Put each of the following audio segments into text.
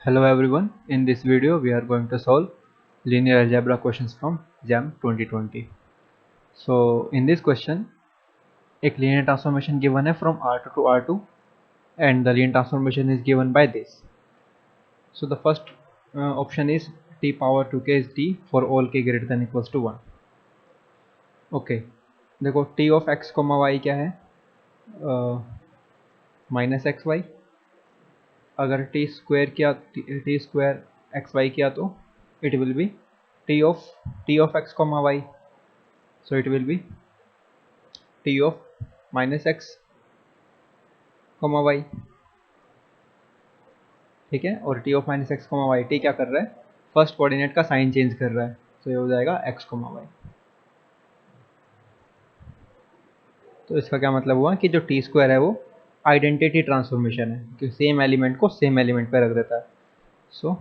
Hello everyone, in this video we are going to solve linear algebra questions from JAM 2020. So in this question, a linear transformation given है from R2 to R2 and the linear transformation is given by this. So the first option is t power 2k is t for all k greater than equals to 1. Okay, देखो t of x, y क्या है minus x y. अगर T square किया T square x y किया तो it will be T of x comma y. So it will be T of minus x comma y. ठीक है, और T of minus x comma y, T क्या कर रहा है, फर्स्ट कोऑर्डिनेट का साइन चेंज कर रहा है. तो ये हो जाएगा एक्स कॉमा वाई. तो इसका क्या मतलब हुआ कि जो टी स्क्वायर है वो आइडेंटिटी ट्रांसफॉर्मेशन है, कि सेम एलिमेंट को सेम एलिमेंट पे रख देता है. So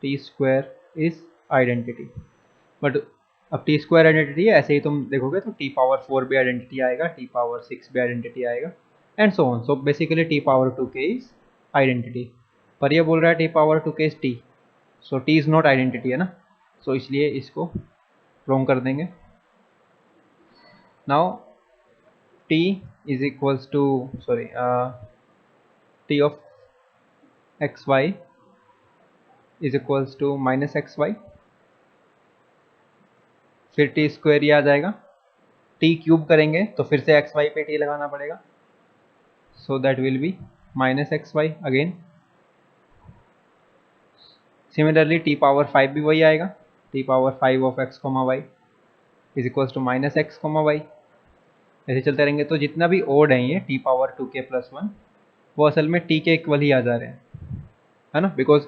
T square is identity. But अब टी स्क्वायर आइडेंटिटी है, ऐसे ही तुम देखोगे तो टी पावर 4 भी आइडेंटिटी आएगा, टी पावर 6 भी आइडेंटिटी आएगा, and so on. So basically T power 2k is identity. पर ये बोल रहा है T power 2k is T. So T is not identity है ना, सो इसलिए इसको रॉन्ग कर देंगे. Now T is equals to T of x y is equals to minus x y. फिर टी स्क्वायर ये आ जाएगा, टी क्यूब करेंगे तो फिर से एक्स वाई पे टी लगाना पड़ेगा. So that will be minus x y again. Similarly T power 5 भी वही आएगा, T power 5 of x comma y is equals to minus x comma y. ऐसे चलते रहेंगे. तो जितना भी ओड है ये टी पावर 2k प्लस 1, वो असल में टी के इक्वल ही आ जा रहे हैं, है ना, बिकॉज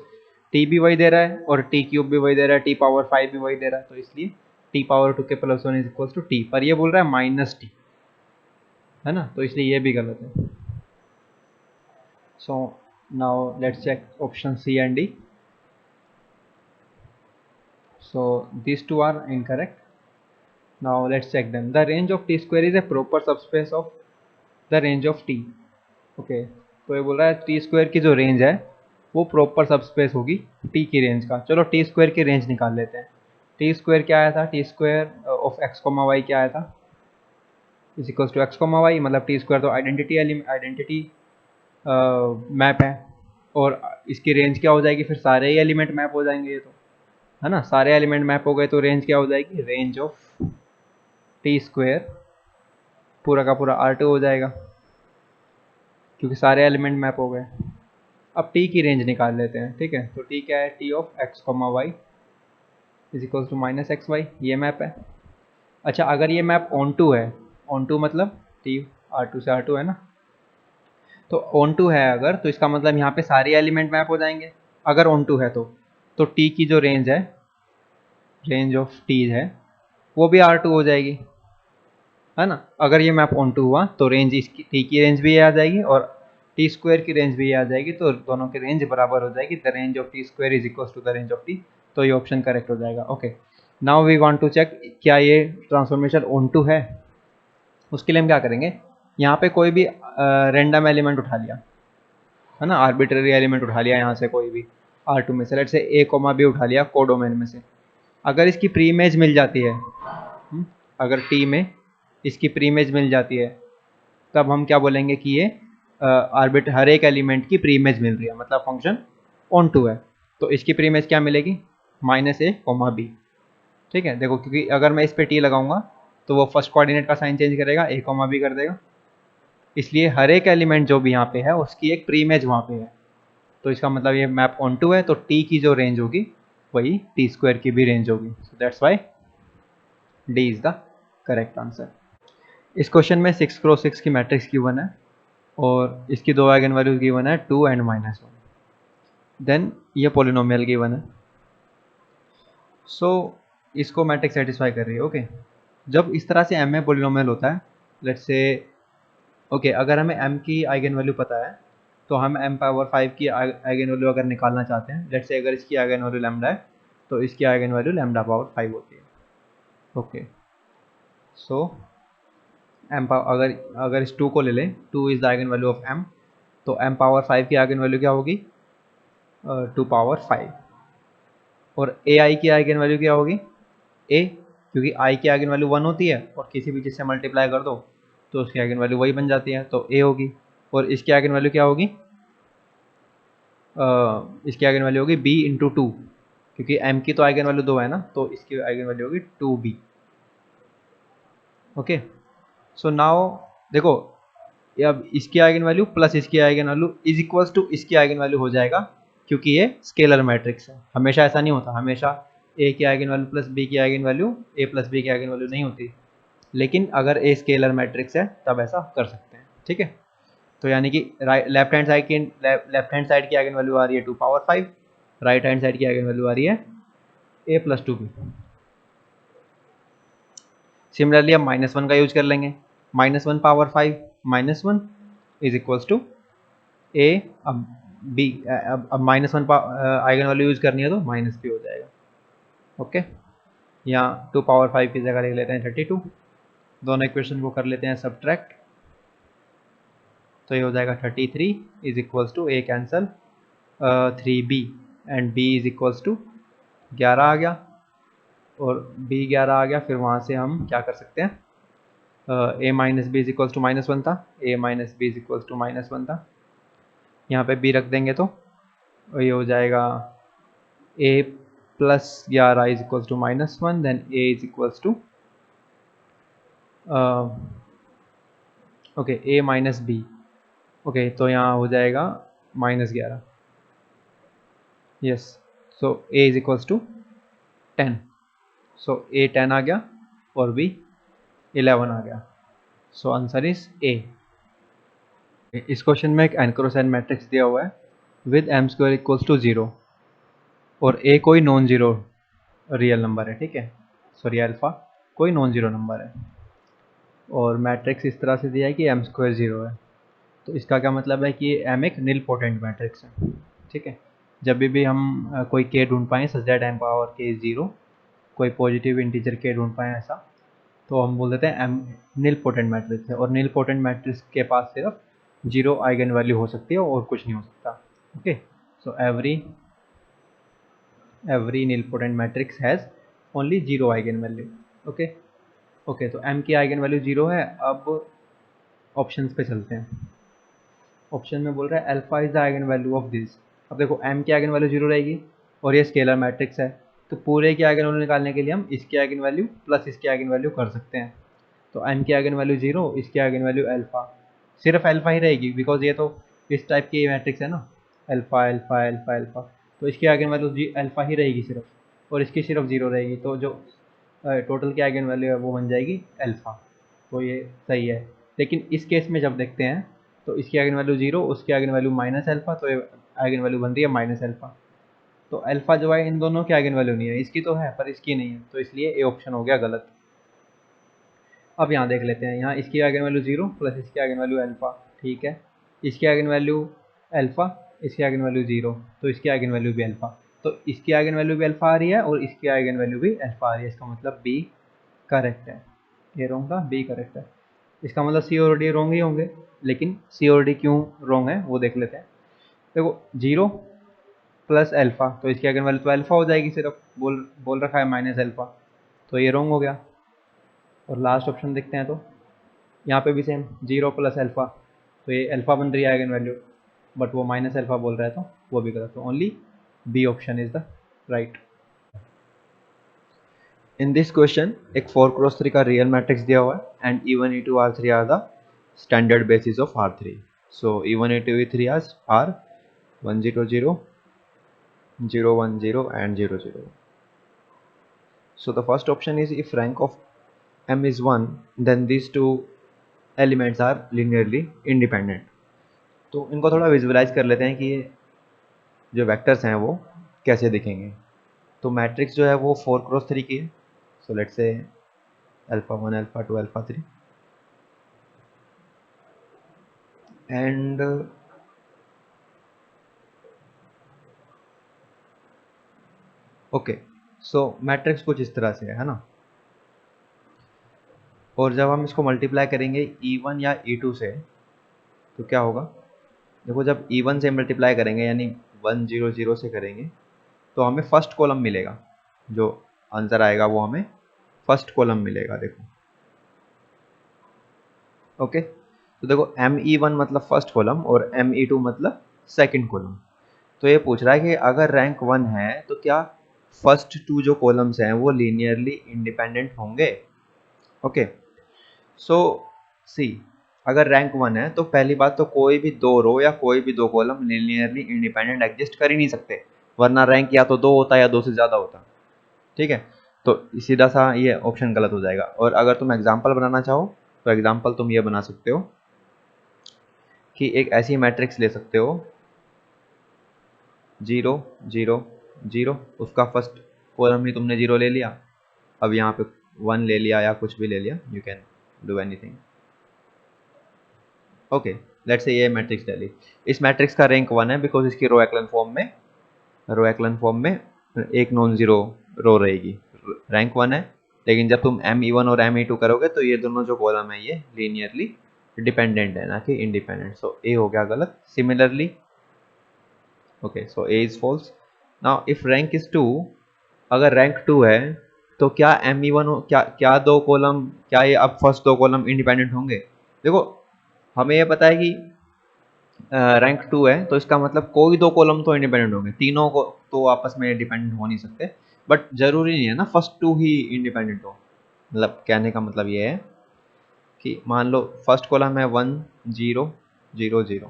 टी भी वही दे रहा है और टी क्यूब भी वही दे रहा है, टी पावर 5 भी वही दे रहा है. तो इसलिए T power 2k plus 1 is equals to T. पर ये बोल रहा है माइनस टी, है ना, तो इसलिए ये भी गलत है. So now let's check option C and D. So these two are incorrect. Now let's check them. The range of t square is a proper subspace of the range of t. Okay, तो ये बोल रहा है T square की जो range है वो proper subspace होगी टी की रेंज का. चलो टी स्क्वायर की रेंज निकाल लेते हैं. टी स्क्वायर क्या आया था, T square of x comma y क्या आया था, is equals to x comma y. मतलब टी स्क्वायर तो आइडेंटिटी मैप है, और इसकी रेंज क्या हो जाएगी, फिर सारे ही एलिमेंट मैप हो जाएंगे ये तो, है ना. सारे एलिमेंट मैप हो गए तो रेंज क्या हो जाएगी, रेंज ऑफ टी स्क्वायर पूरा का पूरा R2 हो जाएगा, क्योंकि सारे एलिमेंट मैप हो गए. अब टी की रेंज निकाल लेते हैं. ठीक है, तो टी क्या है, T of x comma y is equal to minus x y. ये मैप है. अच्छा, अगर ये मैप ऑन टू है, ऑन टू मतलब टी R2 से R2 है ना, तो ऑन टू है अगर, तो इसका मतलब यहाँ पे सारे एलिमेंट मैप हो जाएंगे अगर ऑन टू है तो टी की जो रेंज है, रेंज ऑफ टी है, वो भी R2 हो जाएगी, है ना. अगर ये मैप ऑन टू हुआ तो रेंज इसकी टी की रेंज भी ये आ जाएगी और टी स्क्वायर की रेंज भी ये आ जाएगी, तो दोनों की रेंज बराबर हो जाएगी. The range of T square is equal to the range of T. तो ये ऑप्शन करेक्ट हो जाएगा. Okay, now we want to check क्या ये ट्रांसफॉर्मेशन ऑन टू है. उसके लिए हम क्या करेंगे, यहाँ पे कोई भी रैंडम एलिमेंट उठा लिया, है ना, आर्बिट्ररी एलिमेंट उठा लिया यहाँ से कोई भी R2 में से, लेट से ए कोमा बी उठा लिया कोडोमेन में से. अगर इसकी प्री इमेज मिल जाती है, अगर टी में इसकी प्री इमेज मिल जाती है, तब हम क्या बोलेंगे कि ये हर एक एलिमेंट की प्री इमेज मिल रही है, मतलब फंक्शन ऑन टू है. तो इसकी प्री इमेज क्या मिलेगी, माइनस ए कोमा बी. ठीक है, देखो, क्योंकि अगर मैं इस पे टी लगाऊंगा तो वो फर्स्ट कोऑर्डिनेट का साइन चेंज करेगा, ए कोमा बी कर देगा, इसलिए हर एक एलिमेंट जो भी यहाँ पे है उसकी एक प्री इमेज वहाँ पे है. तो इसका मतलब ये मैप ऑन टू है, तो टी की जो रेंज होगी वही टी स्क्वायर की भी रेंज होगी. So that's why D is the correct answer. इस क्वेश्चन में 6x6 की मैट्रिक्स गिवन है और इसकी दो आइगन वैल्यूज गिवन है 2 एंड -1. देन ये पॉलिनोमियल गिवन है. सो इसको मैट्रिक्स सेटिस्फाई कर रही है. ओके, जब इस तरह से m में पॉलिनोमियल होता है, लेट्स से ओके, अगर हमें m की आइगन वैल्यू पता है तो हम m पावर 5 की आइगन वैल्यू अगर निकालना चाहते हैं, लेट्स से अगर इसकी आइगन वैल्यू लैम्डा है तो इसकी आइगन वैल्यू लैम्डा पावर 5 होती है. ओके, सो m पावर अगर इस 2 को ले लें, 2 is the eigen value of m, तो m पावर 5 की आइगन वैल्यू क्या होगी, टू पावर 5। और ए आई की आइगन वैल्यू क्या होगी, ए, क्योंकि आई की आइगन वैल्यू 1 होती है और किसी भी चीज़ से मल्टीप्लाई कर दो तो उसकी आइगन वैल्यू वही बन जाती है, तो ए होगी। और इसकी आइगन वैल्यू क्या होगी, इसकी आइगन वैल्यू होगी बी इंटू टू, क्योंकि एम की तो आइगन वैल्यू 2 है ना, तो इसकी आइगन वैल्यू होगी 2b। ओके, सो नाउ देखो, ये अब इसकी आइगन वैल्यू प्लस इसकी eigen value is equals to इसकी आइगन वैल्यू हो जाएगा, क्योंकि ये स्केलर मैट्रिक्स है। हमेशा ऐसा नहीं होता, हमेशा ए की आइगन वैल्यू प्लस बी की आइगन वैल्यू ए प्लस बी की आइगन वैल्यू नहीं होती, लेकिन अगर ए स्केलर मैट्रिक्स है तब ऐसा कर सकते हैं। ठीक है, तो यानी कि लेफ्ट हैंड साइड की आइगन वैल्यू आ रही है 2 पावर 5, राइट हैंड साइड की आइगन वैल्यू आ रही है ए प्लस 2b। सिमिलरली अब -1 का यूज कर लेंगे, -1 पावर 5 -1 इज इक्वल्स टू ए, अब बी, अब -1 आइगन वैल्यू यूज करनी है तो -b हो जाएगा। ओके, यहाँ 2 पावर 5 की जगह लिख लेते हैं 32, दोनों इक्वेशन को कर लेते हैं सब्ट्रैक्ट, तो ये हो जाएगा 33 is equals to a cancel 3b and b is equals to 11 आ गया, और b 11 आ गया। फिर वहाँ से हम क्या कर सकते हैं, a minus b is equals to -1 था, a minus b is equals to -1 था, यहाँ पे b रख देंगे तो ये हो जाएगा a plus 11 is equals to -1, then a is equals to okay a minus b. Okay, तो यहाँ हो जाएगा -11, yes, so a is equals to 10, so a 10 आ गया और b 11 आ गया, सो आंसर इज a। इस क्वेश्चन में एक एनक्रोसेन मैट्रिक्स दिया हुआ है with M square equals to 0 और a कोई नॉन जीरो रियल नंबर है। ठीक है, सॉरी अल्फा कोई नॉन जीरो नंबर है, और मैट्रिक्स इस तरह से दिया है कि एम स्क्वायर 0 है, तो इसका क्या मतलब है कि एम एक नील पोटेंट मैट्रिक्स है। ठीक है, जब भी हम कोई के ढूंढ पाएँ सच दैट एम पावर के इज 0, कोई पॉजिटिव इंटीजर के ढूंढ पाएँ ऐसा, तो हम बोल देते हैं एम नील पोटेंट मैट्रिक्स है, और नील पोटेंट मैट्रिक्स के पास सिर्फ 0 आइगन वैल्यू हो सकती है और कुछ नहीं हो सकता। Okay, so every nilpotent matrix has only 0 eigen value. Okay okay, तो m की आइगन वैल्यू 0 है। अब ऑप्शंस पे चलते हैं। ऑप्शन में बोल रहा है alpha is the eigen value of this. अब देखो m की आइगन वैल्यू 0 रहेगी और ये स्केलर मैट्रिक्स है, तो पूरे की आइगन वैल्यू निकालने के लिए हम इसकी आइगन वैल्यू प्लस इसकी आइगन वैल्यू कर सकते हैं। तो m की आइगन वैल्यू 0, इसकी आइगन वैल्यू अल्फा, सिर्फ अल्फा ही रहेगी बिकॉज ये तो इस टाइप की मैट्रिक्स है ना, अल्फा अल्फा अल्फा अल्फा, तो इसकी आइगन वैल्यू अल्फा ही रहेगी सिर्फ, और इसकी सिर्फ 0 रहेगी, तो जो टोटल की आइगन वैल्यू है वो बन जाएगी अल्फा। तो ये सही है, लेकिन इस केस में जब देखते हैं तो इसकी आइगन वैल्यू 0, उसकी आइगन वैल्यू माइनस अल्फा, तो ये आइगन वैल्यू बन रही है माइनस अल्फा। तो अल्फा जो है इन दोनों की आइगन वैल्यू नहीं है, इसकी तो है पर इसकी नहीं है, तो इसलिए ए ऑप्शन हो गया गलत। अब यहाँ देख लेते हैं, यहाँ इसकी आइगन वैल्यू 0 प्लस इसकी आइगन वैल्यू अल्फा, ठीक है, इसकी आइगन वैल्यू अल्फा, इसकी आइगन वैल्यू 0, तो इसकी आइगन वैल्यू भी अल्फा, तो इसकी आइगन वैल्यू भी अल्फा आ रही है और इसकी आइगन वैल्यू भी अल्फा आ रही है, इसका मतलब बी करेक्ट है। ये रॉन्ग था, बी करेक्ट है, इसका मतलब सी और डी रॉन्ग ही होंगे, लेकिन सी और डी क्यों रॉन्ग है वो देख लेते हैं। देखो 0 प्लस अल्फा, तो इसकी आइगन वैल्यू तो अल्फा हो जाएगी, सिर्फ बोल रखा है माइनस अल्फा, तो ये रॉन्ग हो गया। और लास्ट ऑप्शन देखते हैं, तो यहाँ पे भी सेम 0 प्लस अल्फा, तो ये अल्फा बन रही है आइगन वैल्यू, बट वो माइनस अल्फा बोल रहा है तो वो भी गलत, तो only B option is the right. In this question एक 4x3 का रियल मैट्रिक्स दिया हुआ है and E1 E2 R3 are the standard basis of R3। So E1 E2 E3 are 1 0 0 0 1 0 and 0 0. So the first option is if rank of m is 1 then these two elements are linearly independent। तो इनको थोड़ा visualise कर लेते हैं कि ये जो vectors हैं वो कैसे दिखेंगे। तो मैट्रिक्स जो है वो 4x3 की है, सो लेट्स से alpha 1 alpha 2 alpha 3 and okay, so matrix कुछ इस तरह से है ना, और जब हम इसको मल्टीप्लाई करेंगे E1 या E2 से तो क्या होगा, देखो जब E1 से मल्टीप्लाई करेंगे यानी 100 से करेंगे तो हमें फर्स्ट कॉलम मिलेगा, जो आंसर आएगा वो हमें फर्स्ट कॉलम मिलेगा। देखो ओके, तो देखो ME1 मतलब फर्स्ट कॉलम और ME2 मतलब सेकंड कॉलम। तो ये पूछ रहा है कि अगर रैंक 1 है तो क्या फर्स्ट टू जो कॉलम्स हैं वो लीनियरली इंडिपेंडेंट होंगे। ओके, सो सी, अगर रैंक 1 है तो पहली बात तो कोई भी दो रो या कोई भी दो कॉलम लीनियरली इंडिपेंडेंट एग्जिस्ट कर ही नहीं सकते, वरना रैंक या तो 2 होता या 2 से ज़्यादा होता। ठीक है, तो सीधा सा ये ऑप्शन गलत हो जाएगा। और अगर तुम एग्जाम्पल बनाना चाहो तो एग्जाम्पल तुम ये बना सकते हो कि एक ऐसी मैट्रिक्स ले सकते हो 0 0 0, उसका फर्स्ट कॉलम ही तुमने 0 ले लिया, अब यहाँ पे 1 ले लिया या कुछ भी ले लिया, you can do anything. Okay, let's say ये मैट्रिक्स ले ली। इस मैट्रिक्स का रैंक 1 है बिकॉज इसकी रो एक्लन फॉर्म में एक नॉन जीरो रो रहेगी, रैंक 1 है। लेकिन जब तुम ME1 और ME2 करोगे तो ये दोनों जो कॉलम है ये लीनियरली डिपेंडेंट है, ना कि इंडिपेंडेंट। सो ए हो गया गलत। Similarly okay, so A is false. Now if rank is 2, अगर रैंक 2 है तो क्या ME1 क्या क्या दो कॉलम, क्या ये अब फर्स्ट दो कॉलम इंडिपेंडेंट होंगे। देखो हमें ये पता है कि रैंक 2 है तो इसका मतलब कोई दो कॉलम तो इंडिपेंडेंट होंगे, तीनों को तो आपस में डिपेंडेंट हो नहीं सकते। बट जरूरी नहीं है ना फर्स्ट टू ही इंडिपेंडेंट हो। मतलब कहने का मतलब ये है कि मान लो फर्स्ट कॉलम है 1 0 0 0,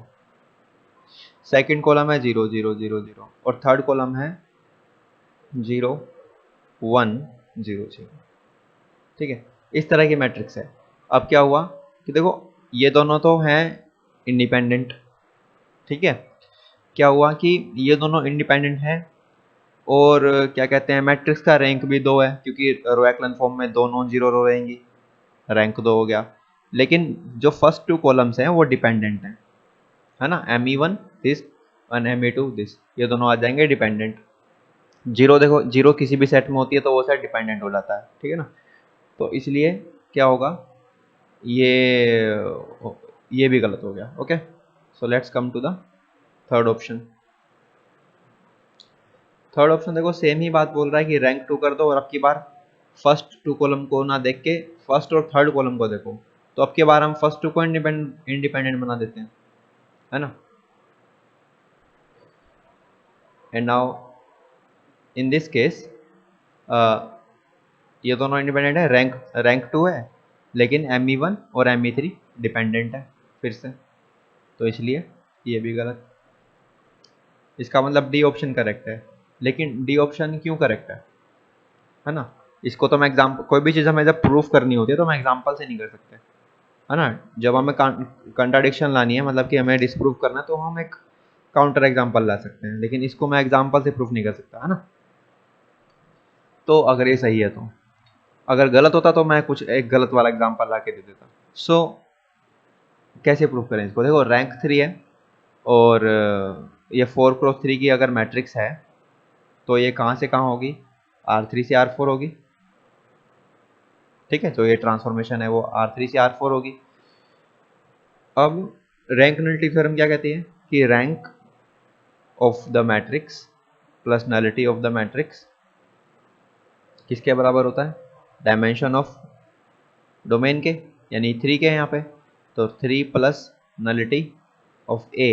सेकंड कॉलम है 0 0 0 0 और थर्ड कॉलम है 0 1 0 0। ठीक है, इस तरह की मैट्रिक्स है। अब क्या हुआ कि देखो ये दोनों तो हैं इंडिपेंडेंट। ठीक है, क्या हुआ कि ये दोनों इंडिपेंडेंट हैं और क्या कहते हैं मैट्रिक्स का रैंक भी 2 है, क्योंकि रो एक्लन फॉर्म में दो नॉन जीरो रो रहेंगी, रैंक 2 हो गया। लेकिन जो फर्स्ट टू कॉलम्स हैं वो डिपेंडेंट हैं, है ना, ME1 दिस और ME2 दिस, ये दोनों आ जाएंगे डिपेंडेंट। जीरो देखो, जीरो किसी भी सेट में होती है तो वो सेट डिपेंडेंट हो जाता है, ठीक है ना। तो इसलिए क्या होगा, ये ये भी गलत हो गया। Okay, so let's come to the third option. Third option देखो सेम ही बात बोल रहा है कि रैंक 2 कर दो और अब की बार फर्स्ट टू कॉलम को ना देख के फर्स्ट और थर्ड कॉलम को देखो। तो अब की बार हम फर्स्ट टू को इंडिपेंडेंट बना देते हैं, है ना। And now in this case ये दोनों इंडिपेंडेंट है, रैंक रैंक 2 है, लेकिन ME1 और ME3 डिपेंडेंट है फिर से, तो इसलिए ये भी गलत। इसका मतलब डी ऑप्शन करेक्ट है। लेकिन डी ऑप्शन क्यों करेक्ट है ना। इसको तो मैं एग्जाम्पल, कोई भी चीज़ हमें जब प्रूफ करनी होती है तो हम एग्जाम्पल से नहीं कर सकते, है ना। जब हमें कंट्राडिक्शन लानी है, मतलब कि हमें डिसप्रूव करना है, तो हम एक काउंटर एग्जाम्पल ला सकते हैं, लेकिन इसको मैं एग्जाम्पल से प्रूफ नहीं कर सकता, है ना। तो अगर ये सही है तो, अगर गलत होता तो मैं कुछ एक गलत वाला एग्जाम्पल ला के दे देता। सो कैसे प्रूफ करें इसको, देखो रैंक 3 है और ये 4x3 की अगर मैट्रिक्स है तो ये कहाँ से कहाँ होगी, R3 से R4 होगी। ठीक है, तो ये ट्रांसफॉर्मेशन है वो R3 से R4 होगी। अब रैंक नलिटी थ्योरम क्या कहती है कि rank of the matrix plus nullity of the matrix किसके बराबर होता है, डायमेंशन ऑफ डोमेन के, यानी 3 के यहाँ पे। तो 3 plus nullity of A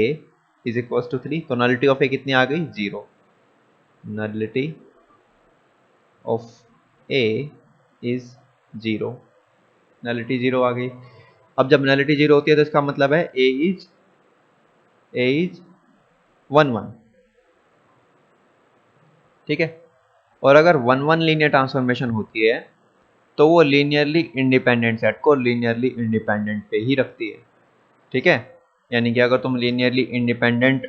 is equals to 3, तो नलिटी ऑफ ए कितनी आ गई, 0। Nullity of A is 0, nullity 0 आ गई। अब जब नलिटी 0 होती है तो इसका मतलब है ए इज 1 1। ठीक है, और अगर 1 1 लीनियर ट्रांसफॉर्मेशन होती है तो वो लीनियरली इंडिपेंडेंट सेट को लीनियरली इंडिपेंडेंट पे ही रखती है। ठीक है, यानी कि अगर तुम लीनियरली इंडिपेंडेंट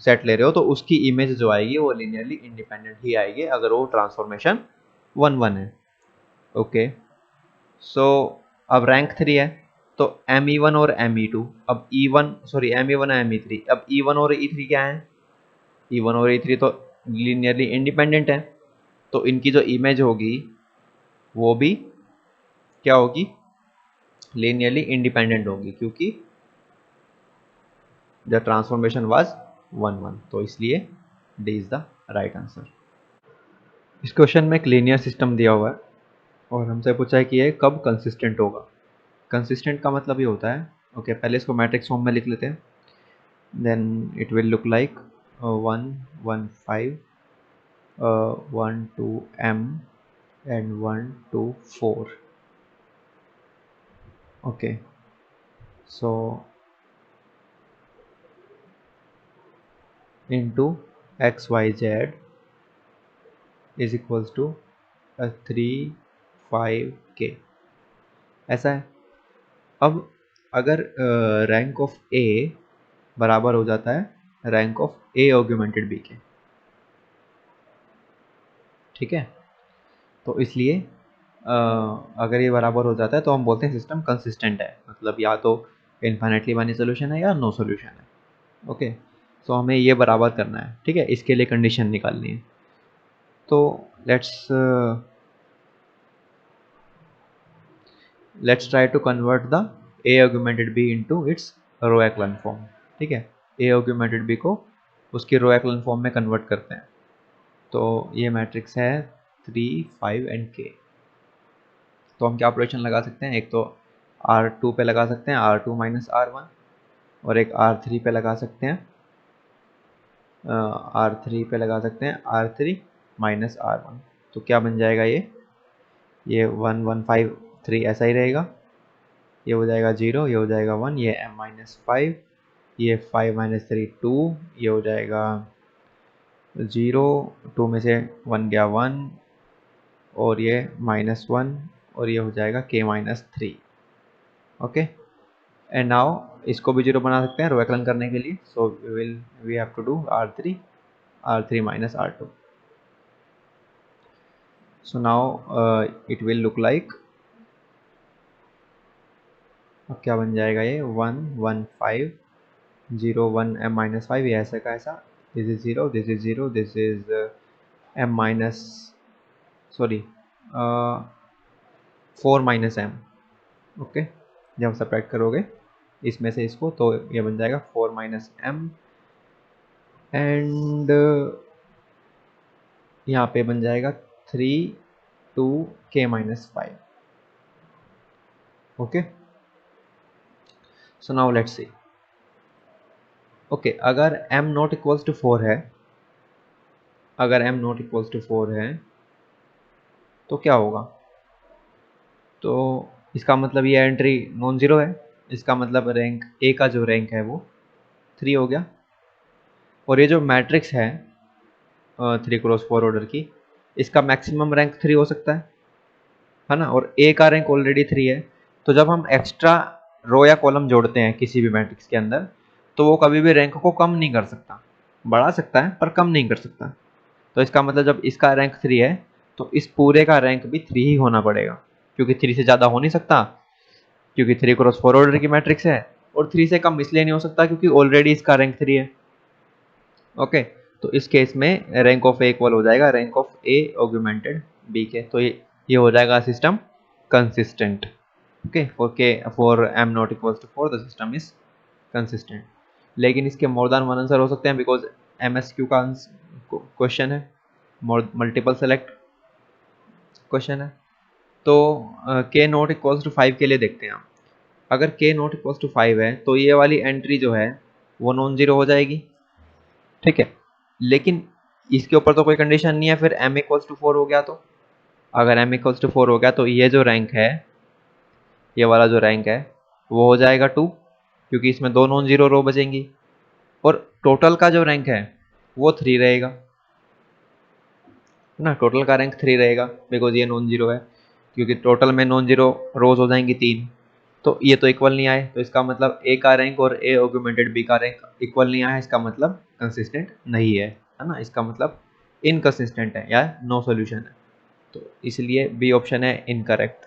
सेट ले रहे हो तो उसकी इमेज जो आएगी वो लीनियरली इंडिपेंडेंट ही आएगी अगर वो ट्रांसफॉर्मेशन 1 1 है। ओके, सो अब रैंक 3 है तो ME1 और ME2, अब ME1 और ME3, अब E1 और E3 क्या है, E1 और E3 तो लीनियरली इंडिपेंडेंट है, तो इनकी जो इमेज होगी वो भी क्या होगी, लीनियरली इंडिपेंडेंट होगी, क्योंकि द ट्रांसफॉर्मेशन वाज 1 1, तो इसलिए D is the right answer. इस क्वेश्चन में एक लीनियर सिस्टम दिया हुआ है और हमसे पूछा है कि ये कब कंसिस्टेंट होगा। कंसिस्टेंट का मतलब ये होता है, ओके पहले इसको मैट्रिक्स फॉर्म में लिख लेते हैं, then it will look like 1 1 5 1 2 m and 1 2 4, okay, so into xyz is equals to 3 5 k, ऐसा है। अब अगर रैंक ऑफ ए बराबर हो जाता है rank of A augmented B के, ठीक है, तो इसलिए अगर ये बराबर हो जाता है तो हम बोलते हैं सिस्टम कंसिस्टेंट है, मतलब या तो इन्फाइनेटली माइनस सोल्यूशन है या नो सोल्यूशन है, ओके। सो हमें ये बराबर करना है, ठीक है, इसके लिए कंडीशन निकालनी है। तो let's try to convert the A augmented B into its row echelon form, ठीक है, ए ऑग्यूमेंटेड बी को उसकी रो एक्लन फॉर्म में कन्वर्ट करते हैं। तो ये मैट्रिक्स है 3 5 एंड k। तो हम क्या ऑपरेशन लगा सकते हैं, एक तो R2 पे लगा सकते हैं R2 माइनस R1, और एक R3 पे लगा सकते हैं R3 पे लगा सकते हैं R3 माइनस R1। तो क्या बन जाएगा ये 1 1 5 3 ऐसा ही रहेगा, ये हो जाएगा 0, ये हो जाएगा 1, ये m माइनस 5, ये 5 माइनस 3 2, ये हो जाएगा 0, 2 में से 1 गया 1, और ये -1, और ये हो जाएगा k minus 3, okay. And now इसको भी 0 बना सकते हैं रो एक्लन करने के लिए, so we have to do R3 minus R2। So now it will look like, अब क्या बन जाएगा ये 1 1 5 0 1 m माइनस 5, ये ऐसा का ऐसा, this is 0 this is 0, this is m minus sorry 4 minus m, okay. जब आप सब्ट्रैक्ट करोगे इसमें से इसको तो ये बन जाएगा 4 माइनस m, एंड यहाँ पे बन जाएगा 3 2 k minus 5, okay. So now let's C, okay अगर m नॉट इक्वल्स टू 4 है, अगर m नॉट इक्वल्स टू 4 है तो क्या होगा, तो इसका मतलब ये एंट्री नॉन जीरो है, इसका मतलब रैंक ए का जो रैंक है वो 3 हो गया, और ये जो मैट्रिक्स है 3 क्रॉस 4 ऑर्डर की, इसका मैक्सिमम रैंक 3 हो सकता है ना, और ए का रैंक ऑलरेडी 3 है। तो जब हम एक्स्ट्रा रो या कॉलम जोड़ते हैं किसी भी मैट्रिक्स के अंदर, तो वो कभी भी रैंक को कम नहीं कर सकता, बढ़ा सकता है पर कम नहीं कर सकता। तो इसका मतलब जब इसका रैंक 3 है तो इस पूरे का रैंक भी 3 ही होना पड़ेगा, क्योंकि 3 से ज़्यादा हो नहीं सकता, क्योंकि 3 क्रॉस 4 ऑर्डर की मैट्रिक्स है, और 3 से कम इसलिए नहीं हो सकता क्योंकि ऑलरेडी इसका रैंक 3 है, ओके। तो इस केस में रैंक ऑफ ए इक्वल हो जाएगा rank of A augmented B के, तो ये हो जाएगा system consistent, okay. For M not equals to 4 the system is consistent. लेकिन इसके मोर देन वन आंसर हो सकते हैं, बिकॉज MSQ का क्वेश्चन है, मल्टीपल सेलेक्ट क्वेश्चन है। तो k नॉट इक्वल्स टू 5 के लिए देखते हैं हम, अगर k नॉट इक्वल्स टू 5 है तो ये वाली एंट्री जो है वो नॉन जीरो हो जाएगी, ठीक है। लेकिन इसके ऊपर तो कोई कंडीशन नहीं है, फिर m इक्वल्स टू 4 हो गया, तो अगर m इक्वल्स टू 4 हो गया तो ये जो रैंक है, ये वाला जो रैंक है वो हो जाएगा 2, क्योंकि इसमें दो नॉन जीरो रो बचेंगी, और टोटल का जो रैंक है वो 3 रहेगा ना, टोटल का रैंक 3 रहेगा बिकॉज ये नॉन जीरो है, क्योंकि टोटल में नॉन जीरो रोज हो जाएंगी 3, तो ये तो इक्वल नहीं आए, तो इसका मतलब ए का रैंक और ए ऑग्यूमेंटेड बी का रैंक इक्वल नहीं आया, इसका मतलब कंसिस्टेंट नहीं है ना, इसका मतलब इनकंसिस्टेंट है या नो सॉल्यूशन है, तो इसलिए बी ऑप्शन है incorrect.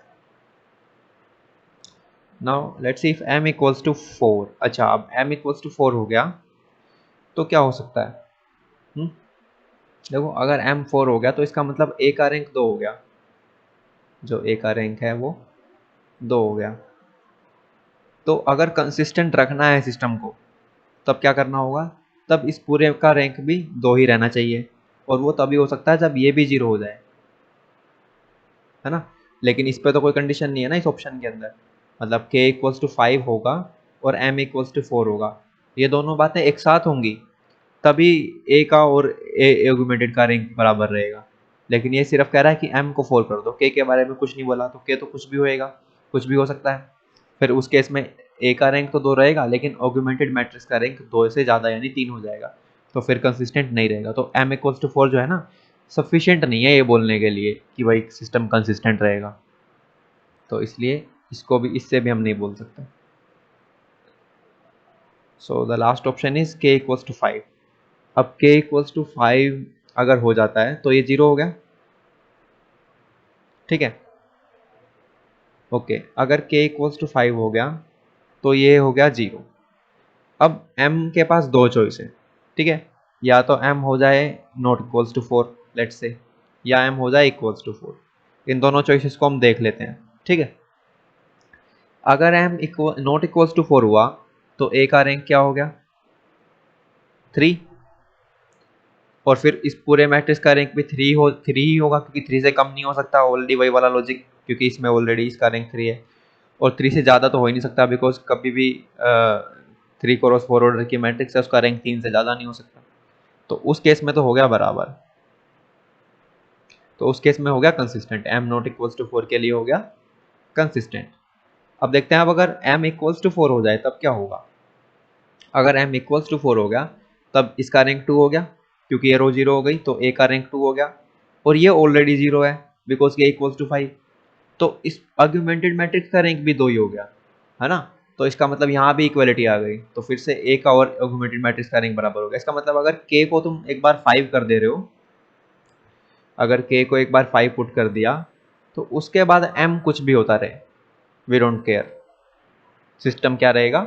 Now let's see if m equals to 4। अच्छा, अब m इक्वल्स टू 4 हो गया तो क्या हो सकता है, देखो अगर m 4 हो गया तो इसका मतलब a का रैंक 2 हो गया, जो a का रैंक है वो 2 हो गया। तो अगर कंसिस्टेंट रखना है सिस्टम को तब क्या करना होगा, तब इस पूरे का रैंक भी 2 ही रहना चाहिए, और वो तभी हो सकता है जब ये भी 0 हो जाए, है ना। लेकिन इस पे तो कोई कंडीशन नहीं है ना इस ऑप्शन के अंदर, मतलब k इक्वल्स टू 5 होगा और m इक्वल्स टू 4 होगा, ये दोनों बातें एक साथ होंगी तभी a का और a आर्गुमेंटेड का रैंक बराबर रहेगा। लेकिन ये सिर्फ कह रहा है कि m को 4 कर दो, k के बारे में कुछ नहीं बोला, तो k तो कुछ भी होएगा, कुछ भी हो सकता है। फिर उस केस में a का रैंक तो 2 रहेगा, लेकिन आर्गुमेंटेड मैट्रिक्स का रैंक 2 से ज़्यादा यानी 3 हो जाएगा, तो फिर कंसिस्टेंट नहीं रहेगा। तो m इक्वल्स टू 4 जो है ना, सफिशिएंट नहीं है ये बोलने के लिए कि भाई सिस्टम कंसिस्टेंट रहेगा, तो इसलिए इसको भी, इससे भी हम नहीं बोल सकते। So the last option is k equals to 5। अब k इक्वल्स टू 5 अगर हो जाता है तो ये 0 हो गया, ठीक है। ओके, अगर k इक्वल्स टू 5 हो गया तो ये हो गया 0। अब m के पास दो चॉइस है, ठीक है, या तो m हो जाए not equals to 4 let's say, या m हो जाए इक्वल्स टू 4। इन दोनों चॉइसेस को हम देख लेते हैं, ठीक है। अगर m नॉट इक्वल्स टू 4 हुआ तो a का रैंक क्या हो गया, 3, और फिर इस पूरे मैट्रिक्स का रैंक भी 3 ही होगा, क्योंकि 3 से कम नहीं हो सकता, ऑलरेडी वही वाला लॉजिक, क्योंकि इसमें ऑलरेडी इसका रैंक 3 है, और 3 से ज़्यादा तो हो ही नहीं सकता, बिकॉज कभी भी 3 क्रॉस 4 ऑर्डर की मैट्रिक्स है, उसका रैंक 3 से ज़्यादा नहीं हो सकता। तो उस केस में तो हो गया बराबर, तो उस केस में हो गया consistent, m not equals to 4 के लिए हो गया कंसिस्टेंट। अब देखते हैं, अब अगर m इक्वल्स टू 4 हो जाए तब क्या होगा। अगर m इक्वल्स टू 4 हो गया तब इसका रैंक 2 हो गया, क्योंकि ये रो 0 हो गई, तो a का रैंक 2 हो गया, और ये ऑलरेडी 0 है बिकॉज ये इक्वल्स टू 5, तो इस आर्गुमेंटेड मैट्रिक्स का रैंक भी 2 ही हो गया, है ना। तो इसका मतलब यहाँ भी इक्वलिटी आ गई, तो फिर से a का और आर्गुमेंटेड मैट्रिक्स का रैंक बराबर हो गया। इसका मतलब अगर k को तुम एक बार 5 कर दे रहे हो, अगर k को एक बार 5 पुट कर दिया, तो उसके बाद m कुछ भी होता रहे, वी डोंट केयर, सिस्टम क्या रहेगा,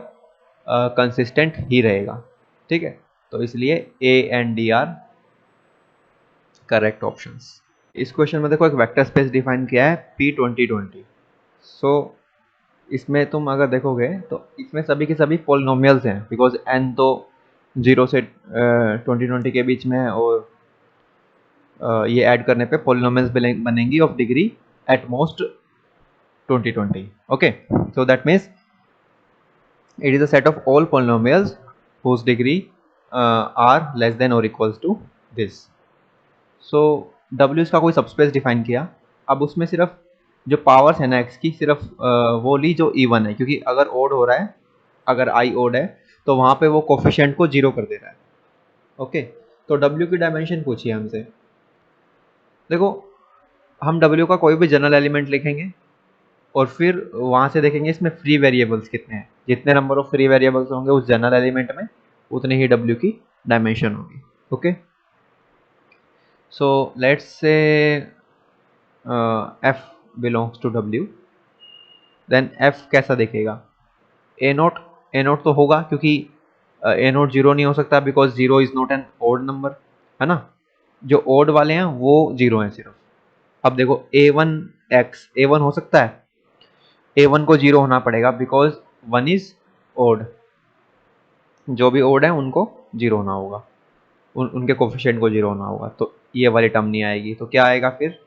कंसिस्टेंट ही रहेगा, ठीक है। तो इसलिए a and d are correct options. इस क्वेश्चन में देखो एक वेक्टर स्पेस डिफाइन किया है P2020। सो इसमें तुम अगर देखोगे तो इसमें सभी के सभी पोलिनोमियल्स हैं, बिकॉज n तो 0 से 2020 के बीच में है, और ये ऐड करने पे पोलिनोमियल्स बनेंगी of degree at most 2020। Okay, so that means it is a set of all polynomials whose degree are less than or equals to this। so w इसका कोई सबस्पेस डिफाइन किया, अब उसमें सिर्फ जो पावर्स है ना x की, सिर्फ वो ली जो इवन है, क्योंकि अगर ओड हो रहा है, अगर i ओड है, तो वहाँ पे वो कोफिशिएंट को 0 कर दे रहा है। ओके, तो w की डायमेंशन पूछिए हमसे। देखो, हम w का कोई भी जनरल एलिमेंट लिखेंगे और फिर वहाँ से देखेंगे इसमें फ्री वेरिएबल्स कितने हैं, जितने नंबर ऑफ फ्री वेरिएबल्स होंगे उस जनरल एलिमेंट में, उतने ही w की डायमेंशन होगी। Okay, so let's say f belongs to w, then f कैसा दिखेगा, a नोट तो होगा, क्योंकि a नोट 0 नहीं हो सकता, because 0 is not an odd number, है ना। जो ओड वाले हैं वो 0 हैं सिर्फ। अब देखो a1 हो सकता है, a1 को 0 होना पड़ेगा, बिकॉज 1 इज ओड, जो भी ओड है उनको 0 होना होगा, उनके कोफिशिएंट को 0 होना होगा, तो ये वाली टर्म नहीं आएगी। तो क्या आएगा फिर,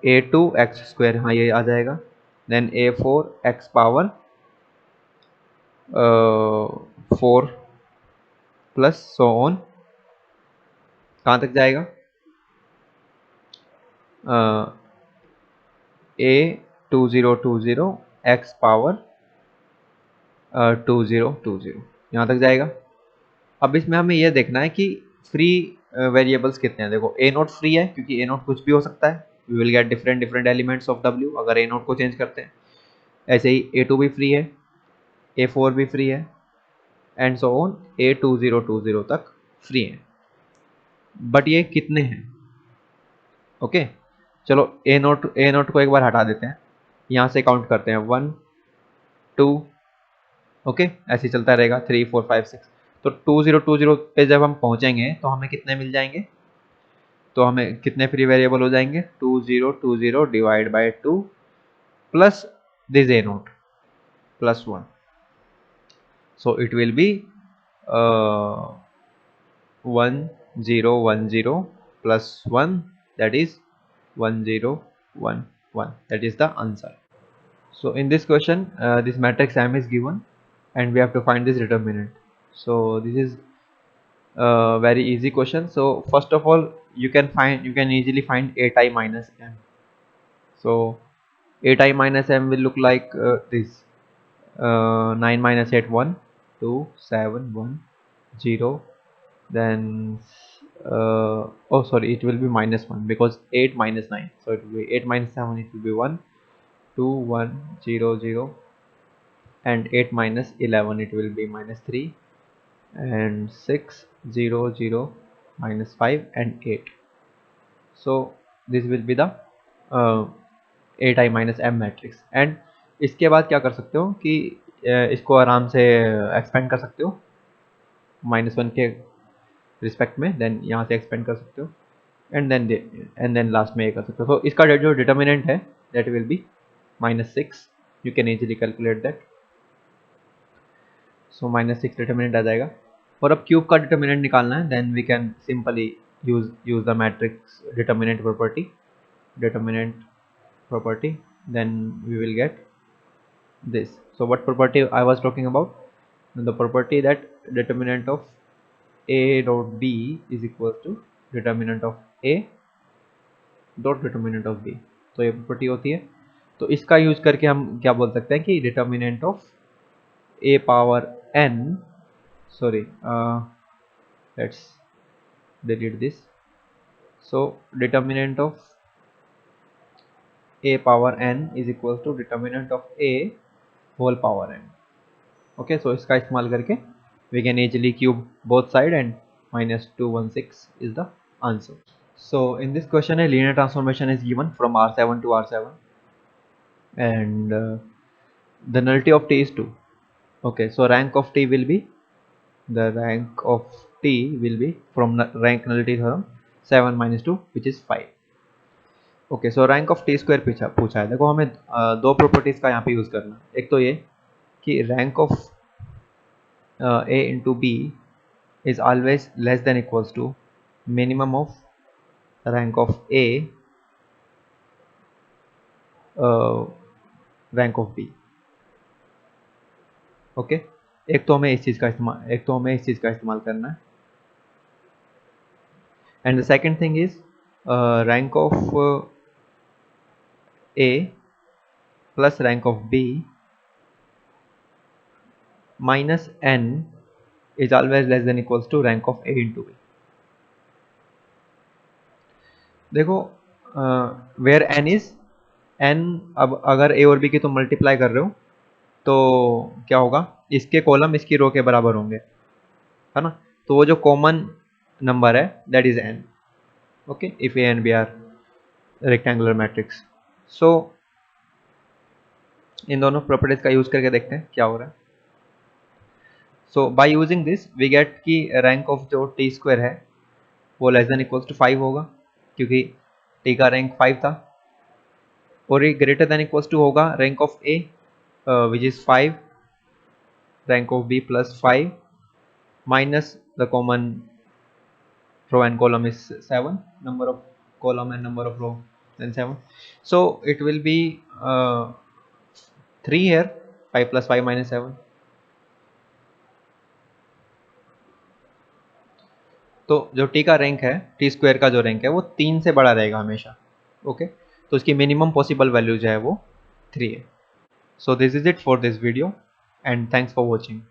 a2x², हाँ ये आ जाएगा, then a4x power 4 plus so on, कहाँ तक जाएगा, a2020 x पावर 2020, यहाँ तक जाएगा। अब इसमें हमें यह देखना है कि फ्री वेरिएबल्स कितने हैं। देखो a नोट फ्री है, क्योंकि a नोट कुछ भी हो सकता है, we will get different elements of w अगर a नोट को चेंज करते हैं। ऐसे ही a2 भी फ्री है, a4 भी फ्री है, एंड सो ऑन a2020 तक फ्री है, बट ये कितने हैं। ओके, चलो a नोट को एक बार हटा देते हैं, यहाँ से काउंट करते हैं 1 2, ओके, ऐसे ही चलता रहेगा 3 4 5 6। तो 2020 पे जब हम पहुंचेंगे तो हमें कितने मिल जाएंगे, तो हमें कितने फ्री वेरिएबल हो जाएंगे, 2020 divide by 2 plus this a note plus 1, so it will B 1 0 1 0 plus 1, that is 1 0 1 1, that is the answer. So in this question, this matrix M is given and we have to find this determinant. So this is a very easy question. So first of all, you can easily find 8i minus M. So 8i minus M will look like this: 9 minus 8 1 2 7 1 0, then oh sorry, it will be minus 1 because 8 minus 9, so it will be 8 minus 7, it will be 1 2 1 0 0, and 8 minus 11, it will be minus 3, and 6 0 0 minus 5 and 8. So this will be the 8i minus m matrix. And इसके बाद क्या कर सकते हो कि इसको आराम से एक्सपेंड कर सकते हो -1 के रिस्पेक्ट में, देन यहाँ से एक्सपेंड कर सकते हो एंड देन लास्ट में ये कर सकते हो. तो इसका जो डिटर्मिनेंट है that will be -6. You can easily calculate that. So -6 determinant आ जाएगा. और अब क्यूब का डिटर्मिनेंट निकालना है, then we can simply use the matrix determinant property, then we will get this. So what property I was talking about? The property that determinant of a dot b is equal to determinant of a dot determinant of b. तो ये property होती है. तो इसका use करके हम क्या बोल सकते हैं कि determinant of a power n, sorry, let's delete this. So determinant of a power n is equal to determinant of a whole power n. Okay, so इसका इस्तेमाल करके we can easily cube both side and -216 is the answer. So in this question a linear transformation is given from R7 to R7 and the nullity of t is 2. Okay, so rank of t will be, the rank of t will be from rank nullity theorem 7 minus 2 which is 5. Okay, so rank of T square पूछा है. देखो हमें दो properties का यहाँ पे use करना. एक तो ये कि rank of A into B is always less than equals to minimum of rank of A rank of B. Okay, एक तो हमें इस चीज़ का इस्तेमाल करना है. And the second thing is rank of A plus rank of B minus n is always less than equals to rank of A into B. देखो where n is n, अब अगर A और B की तुम multiply कर रहे हो तो क्या होगा, इसके कॉलम इसकी रो के बराबर होंगे, है ना. तो वो जो कॉमन नंबर है that is n. Okay, if A and B are rectangular matrix. So इन दोनों प्रॉपर्टीज का यूज करके देखते हैं क्या हो रहा है. So by using this we get कि रैंक ऑफ जो टी स्क्वायर है वो लेस देन इक्वल्स टू 5 होगा क्योंकि टी का रैंक 5 था, और ये ग्रेटर देन इक्वल्स टू होगा rank of A which is 5, rank of B plus 5 minus the common row and column is 7, number of column and number of row then 7. So it will be 3 here, 5 plus 5 minus 7. तो जो t का rank है, t square का जो rank है वो 3 से बड़ा रहेगा हमेशा. ओके, तो उसकी मिनिमम पॉसिबल वैल्यू जो है वो 3 है. So this is it for this video and thanks for watching.